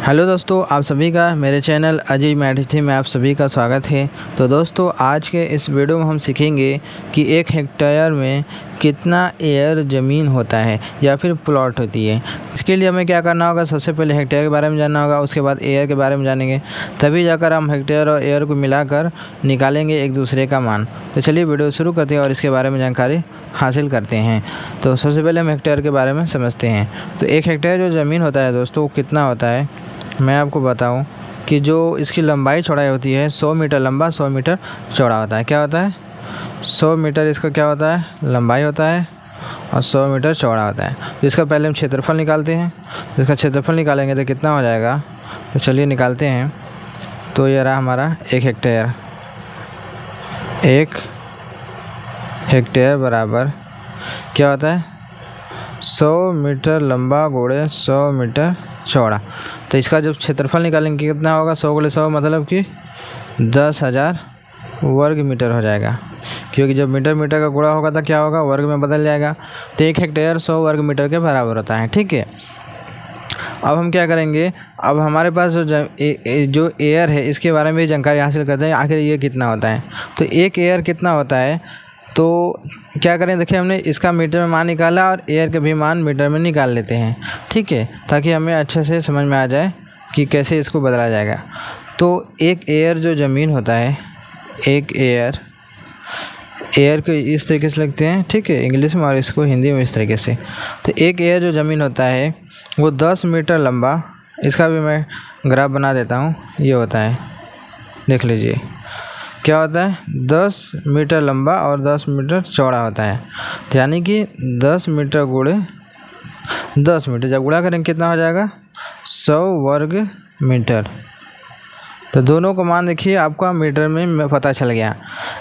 Hello दोस्तों, आप सभी का मेरे चैनल अजय मैथिली में आप सभी का स्वागत है। तो दोस्तों, आज के इस वीडियो में हम सीखेंगे कि 1 हेक्टेयर में कितना एयर ज़मीन होता है या फिर प्लॉट होती है। इसके लिए हमें क्या करना होगा, सबसे पहले हेक्टेयर के बारे में जानना होगा, उसके बाद एयर के बारे में जानेंगे, तभी जाकर हम हेक्टेयर और एयर को मिलाकर निकालेंगे एक दूसरे का मान। तो चलिए वीडियो शुरू करते हैं और इसके बारे में जानकारी हासिल करते हैं। तो सबसे पहले हम हेक्टेयर के बारे में समझते हैं। तो 1 हेक्टेयर जो ज़मीन होता है दोस्तों, वो कितना होता है मैं आपको बताऊं कि जो इसकी लंबाई चौड़ाई होती है 100 मीटर लंबा 100 मीटर चौड़ा होता है। क्या होता है? 100 मीटर इसका क्या होता है? लंबाई होता है और 100 मीटर चौड़ा होता है। तो इसका पहले हम क्षेत्रफल निकालते हैं। इसका क्षेत्रफल निकालेंगे तो कितना हो जाएगा, तो चलिए निकालते हैं। तो ये रहा हमारा 1 हेक्टेयर। 1 हेक्टेयर बराबर क्या होता है? 100 मीटर लंबा गुणे 100 मीटर चौड़ा। तो इसका जब क्षेत्रफल निकालेंगे कितना होगा, 100 गुणे 100 मतलब कि 10,000 वर्ग मीटर हो जाएगा, क्योंकि जब मीटर मीटर का गुणा होगा तो क्या होगा, वर्ग में बदल जाएगा। तो 1 हेक्टेयर 100 वर्ग मीटर के बराबर होता है। ठीक है, अब हम क्या करेंगे, अब हमारे पास जो एयर है इसके बारे में भी जानकारी हासिल करते हैं, आखिर ये कितना होता है। तो 1 एयर कितना होता है, तो क्या करें, देखिए हमने इसका मीटर में मान निकाला और एयर के भी मान मीटर में निकाल लेते हैं। ठीक है, ताकि हमें अच्छे से समझ में आ जाए कि कैसे इसको बदला जाएगा। तो 1 एयर जो ज़मीन होता है, 1 एयर को इस तरीके से लिखते हैं, ठीक है, इंग्लिश में, और इसको हिंदी में इस तरीके से। तो 1 एयर जो ज़मीन होता है वो 10 मीटर लंबा, इसका भी मैं ग्राफ बना देता हूँ, ये होता है, देख लीजिए क्या होता है, 10 मीटर लंबा और 10 मीटर चौड़ा होता है। तो यानी कि 10 मीटर गुणे 10 मीटर, जब गुणा करेंगे कितना हो जाएगा, 100 वर्ग मीटर। तो दोनों का मान देखिए आपका मीटर में पता चल गया।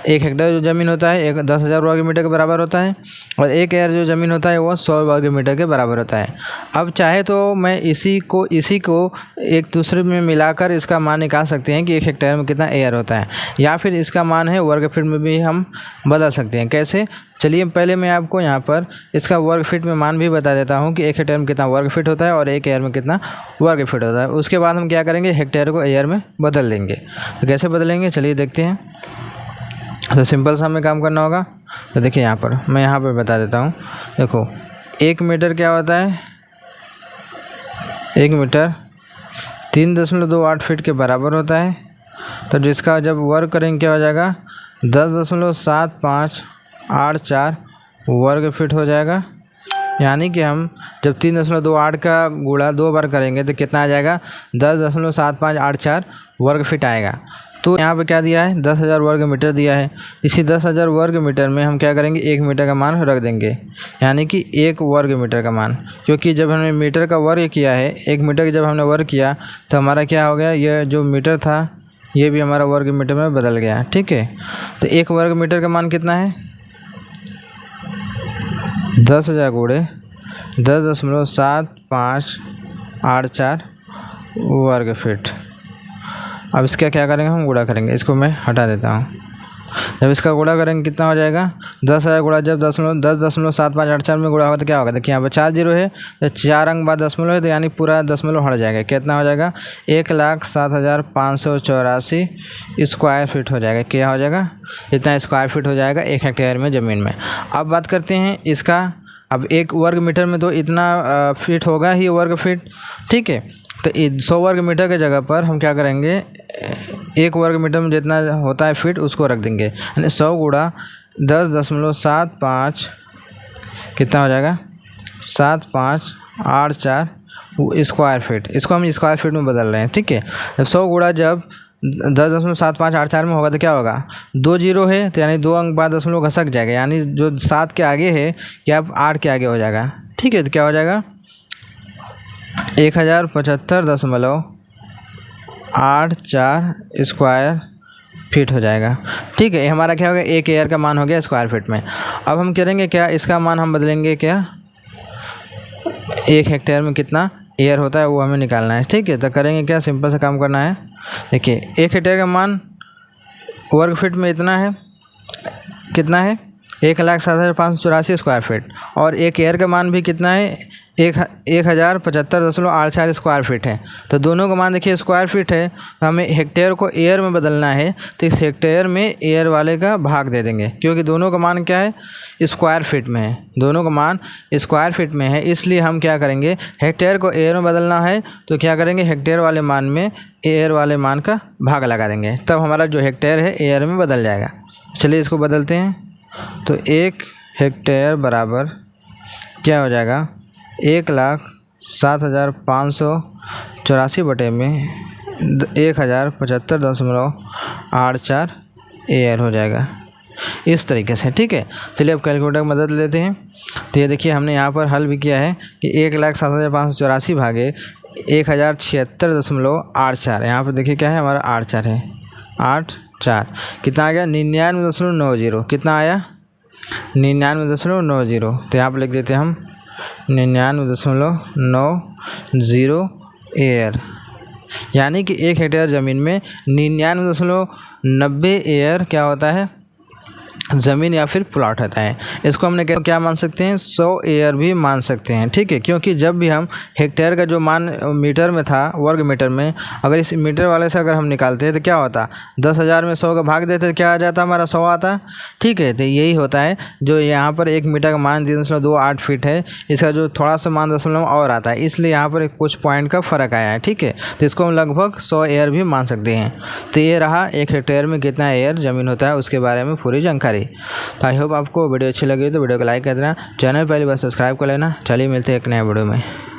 1 हेक्टेयर जो ज़मीन होता है 10,000 वर्ग मीटर के बराबर होता है, और 1 एयर जो ज़मीन होता है वो 100 वर्ग मीटर के बराबर होता है। अब चाहे तो मैं इसी को एक दूसरे में मिलाकर इसका मान निकाल सकते हैं कि 1 हेक्टेयर में कितना एयर होता है, या फिर इसका मान है वर्ग फीट में भी हम बदल सकते हैं। कैसे? चलिए पहले मैं आपको यहाँ पर इसका वर्ग फीट में मान भी बता देता हूँ कि 1 हेक्टेयर में कितना वर्ग फीट होता है और 1 एयर में कितना वर्ग फीट होता है। उसके बाद हम क्या करेंगे, हेक्टेयर को एयर में बदल देंगे। तो कैसे बदलेंगे, चलिए देखते हैं। तो सिंपल सा हमें काम करना होगा। तो देखिए यहाँ पर मैं यहाँ पर बता देता हूँ। देखो 1 मीटर क्या होता है, 1 मीटर 3.28 फीट के बराबर होता है। तो जिसका जब वर्ग करेंगे क्या हो जाएगा, 10.7584 वर्ग फीट हो जाएगा। यानी कि हम जब 3.28 का गुणा 2 बार करेंगे तो कितना आ जाएगा, 10.7584 वर्ग फीट आएगा। तो यहाँ पे क्या दिया है, 10,000 वर्ग मीटर दिया है। इसी 10,000 वर्ग मीटर में हम क्या करेंगे, 1 मीटर का मान रख देंगे, यानी कि 1 वर्ग मीटर का मान। क्योंकि जब हमने मीटर का वर्ग किया है, 1 मीटर का जब हमने वर्ग किया तो हमारा क्या हो गया, यह जो मीटर था ये भी हमारा वर्ग मीटर में बदल गया। ठीक है, तो 1 वर्ग मीटर का मान कितना है, 10,000 गुणे 10.7584 वर्ग फीट। अब इसका क्या करेंगे, हम गुणा करेंगे, इसको मैं हटा देता हूँ। जब इसका गुणा करेंगे कितना हो जाएगा, 10,000 गुणा जब 10.7584 में गुणा होगा तो क्या होगा, देखिए यहाँ पर 4 जीरो है, तो 4 अंक बाद दशमलव है, तो यानी पूरा दशमलव हट जाएगा। कितना हो जाएगा, 1,07,584 स्क्वायर फीट हो जाएगा। क्या हो जाएगा, इतना स्क्वायर फीट हो जाएगा 1 हेक्टेयर में ज़मीन में। अब बात करते हैं इसका, अब 1 वर्ग मीटर में तो इतना फीट होगा ही, वर्ग फीट। ठीक है, तो 100 वर्ग मीटर के जगह पर हम क्या करेंगे, 1 वर्ग मीटर में जितना होता है फीट उसको रख देंगे, यानी 100 गुणा 10.75 कितना हो जाएगा, 7584 स्क्वायर फीट। इसको हम स्क्वायर फीट में बदल रहे हैं। ठीक है, जब 100 गुणा जब 10.7584 में होगा तो क्या होगा, 2 जीरो है, तो यानी 2 अंक बाद दशमलव घसक जाएगा, यानी जो 7 के आगे है या 8 के आगे हो जाएगा। ठीक है, तो क्या हो जाएगा, 1075.84 स्क्वायर फीट हो जाएगा। ठीक है, हमारा क्या हो गया, 1 एयर का मान हो गया स्क्वायर फीट में। अब हम करेंगे क्या, इसका मान हम बदलेंगे, क्या 1 हेक्टेयर में कितना एयर होता है वो हमें निकालना है। ठीक है, तो करेंगे क्या, सिंपल सा काम करना है। देखिए 1 हेक्टेयर का मान वर्ग फीट में इतना है, कितना है 1,07,584 स्क्वायर फीट, और एक एयर का मान भी कितना है, 1075.84 स्क्वायर फीट है। तो दोनों का मान देखिए स्क्वायर फीट है, तो हमें हेक्टेयर को एयर में बदलना है, तो इस हेक्टेयर में एयर वाले का भाग दे देंगे, क्योंकि दोनों का मान क्या है, स्क्वायर फीट में है, दोनों का मान स्क्वायर फीट में है। इसलिए हम क्या करेंगे, हेक्टेयर को एयर में बदलना है तो क्या करेंगे, हेक्टेयर वाले मान में एयर वाले मान का भाग लगा देंगे, तब हमारा जो हेक्टेयर है एयर में बदल जाएगा। चलिए इसको बदलते हैं। तो 1 हेक्टेयर बराबर क्या हो जाएगा, 1,07,584 बटे में 1075.84 एयर हो जाएगा, इस तरीके से। ठीक है, चलिए अब कैलकुलेटर की मदद लेते हैं। तो ये देखिए हमने यहाँ पर हल भी किया है कि 1,07,584 भागे 1076.84, यहाँ पर देखिए क्या है, हमारा 84 है, 84 कितना आ गया, 99.90। कितना आया, 99.90। तो यहाँ पर लिख देते हैं हम 99.90 एयर, यानी कि 1 हेक्टेयर ज़मीन में 99.90 एयर क्या होता है, ज़मीन या फिर प्लॉट होता है। इसको हमने क्या मान सकते हैं, 100 एयर भी मान सकते हैं। ठीक है, क्योंकि जब भी हम हेक्टेयर का जो मान मीटर में था, वर्ग मीटर में, अगर इस मीटर वाले से अगर हम निकालते हैं तो क्या होता, 10,000 में 100 का भाग देते तो क्या आ जाता, हमारा 100 आता। ठीक है, तो यही होता है जो यहाँ पर 1 मीटर का मान 3.28 फीट है, इसका जो थोड़ा सा मान दशमलव और आता है, इसलिए यहाँ पर कुछ पॉइंट का फ़र्क आया है। ठीक है, तो इसको हम लगभग 100 एयर भी मान सकते हैं। तो ये रहा 1 हेक्टेयर में कितना एयर ज़मीन होता है, उसके बारे में पूरी जानकारी। तो आई होप आपको वीडियो अच्छी लगी तो वीडियो को लाइक कर देना, चैनल पहली बार सब्सक्राइब कर लेना। चलिए मिलते हैं एक नए वीडियो में।